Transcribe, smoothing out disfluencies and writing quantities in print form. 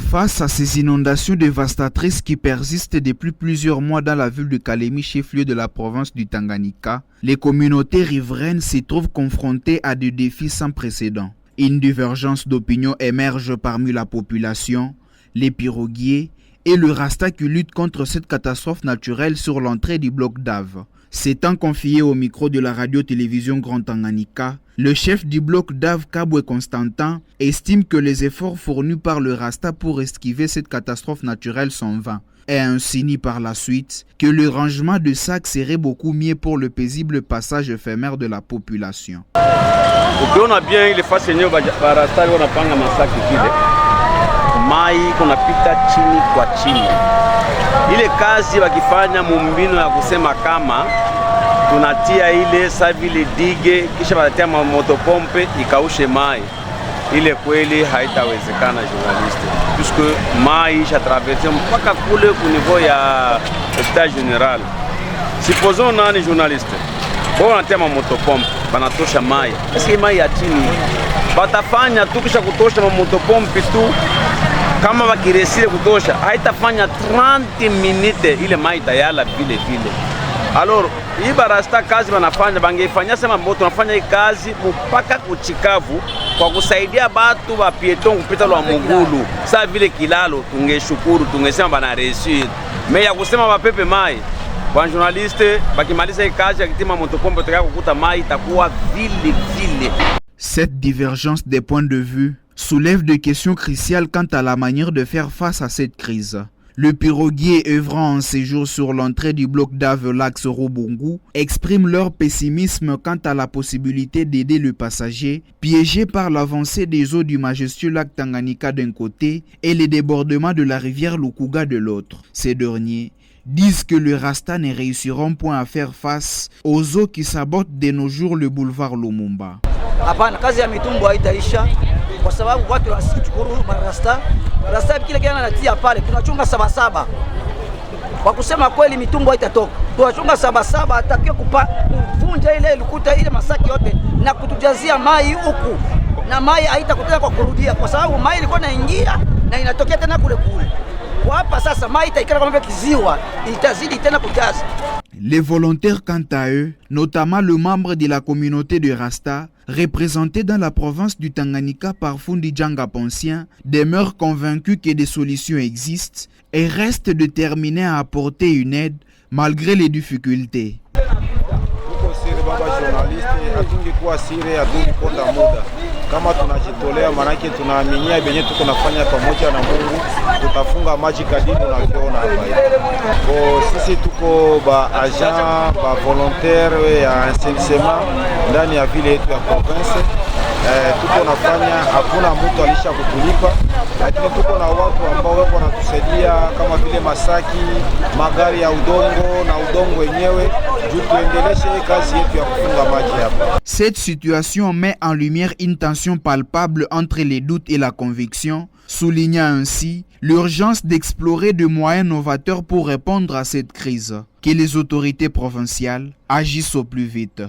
Face à ces inondations dévastatrices qui persistent depuis plusieurs mois dans la ville de Kalemi, chef-lieu de la province du Tanganyika, les communautés riveraines s'y trouvent confrontées à des défis sans précédent. Une divergence d'opinion émerge parmi la population, les piroguiers et le Rasta qui luttent contre cette catastrophe naturelle sur l'entrée du bloc d'Ave. S'étant confié au micro de la radio-télévision Grand Tanganyika, le chef du bloc d'Ave, Kabwe Constantin, estime que les efforts fournis par le Rasta pour esquiver cette catastrophe naturelle sont vains et insinue par la suite que le rangement de sacs serait beaucoup mieux pour le paisible passage éphémère de la population. Ukiona bien ile fasi yenyewe barasta wanapanga masaki kile mai kunapita chini kwa chini. Ile kazi wakifanya mumbino ya kusema kama tunatia ile savile dige kisha watatia motopompe ikaushe mai, ile kweli haitawezekana journaliste, puisque mai isha traverse mpaka kule ku niveau ya état général. Supposons nani journaliste bon anatia motopompe banatosha mai, eske mai ya chini batafanya tu kisha kutosha motopompe tu, kama wakiresile kutosha haitafanya 30 minutes ile mai tayala vile vile. Alors hii barasta kazi wanafanya bangefanya sema moto tunafanya hii kazi mpaka kuchikavu kwa kusaidia batu wa pieton kupita lwa mugulu. Sasa vile kilalo tungeshukuru, tungesema bana réussir. Mais ya kusema wapepe mai kwa journaliste bakimaliza hii kazi akitima motopombe tutaka kukuta mai itakuwa vile vile. Cette divergence des points de vue soulève des questions cruciales quant à la manière de faire face à cette crise. Le piroguier œuvrant en séjour sur l'entrée du bloc d'Ave l'axe Robongo exprime leur pessimisme quant à la possibilité d'aider le passager piégé par l'avancée des eaux du majestueux lac Tanganyika d'un côté et les débordements de la rivière Lukuga de l'autre. Ces derniers disent que les Rasta ne réussiront point à faire face aux eaux qui sabotent de nos jours le boulevard Lumumba. Hapana, kazi ya mitumbo haitaisha kwa sababu watu wasichukuru marasta. Rasta kile kile anatia pale tunachunga sabasaba. Kwa kusema kweli mitumbo haitatoka. Tunachunga sabasaba atakiwa kuvunja ile lukuta ile masaki yote na kutujazia mai huku. Na mai haitakutana kwa kurudia kwa sababu mai ilikuwa inaingia na inatokea tena kule kule. Kwa hapa sasa mai itaikala kama kiziwa, itazidi tena kujaza. Les volontaires, quant à eux, notamment le membre de la communauté de Rasta, représenté dans la province du Tanganyika par Fundi Djanga Poncien, demeurent convaincus que des solutions existent et restent déterminés à apporter une aide malgré les difficultés. Kama tunajitolea manake tunaaminia benye tuko nafanya pamoja na Mungu tutafunga maji kadiri unavyoona hapa hivi. Sisi tuko ba agent ba volontaire ya assainissement ndani ya vile yetu ya province. Tuko nafanya, hakuna mtu alisha kutulipa, lakini tuko na watu ambao wako wanatusaidia kama vile masaki, magari ya udongo na udongo wenyewe juu tuendeleshe kazi yetu ya kufunga maji hapa. Cette situation met en lumière une tension palpable entre les doutes et la conviction, soulignant ainsi l'urgence d'explorer de moyens novateurs pour répondre à cette crise. Que les autorités provinciales agissent au plus vite.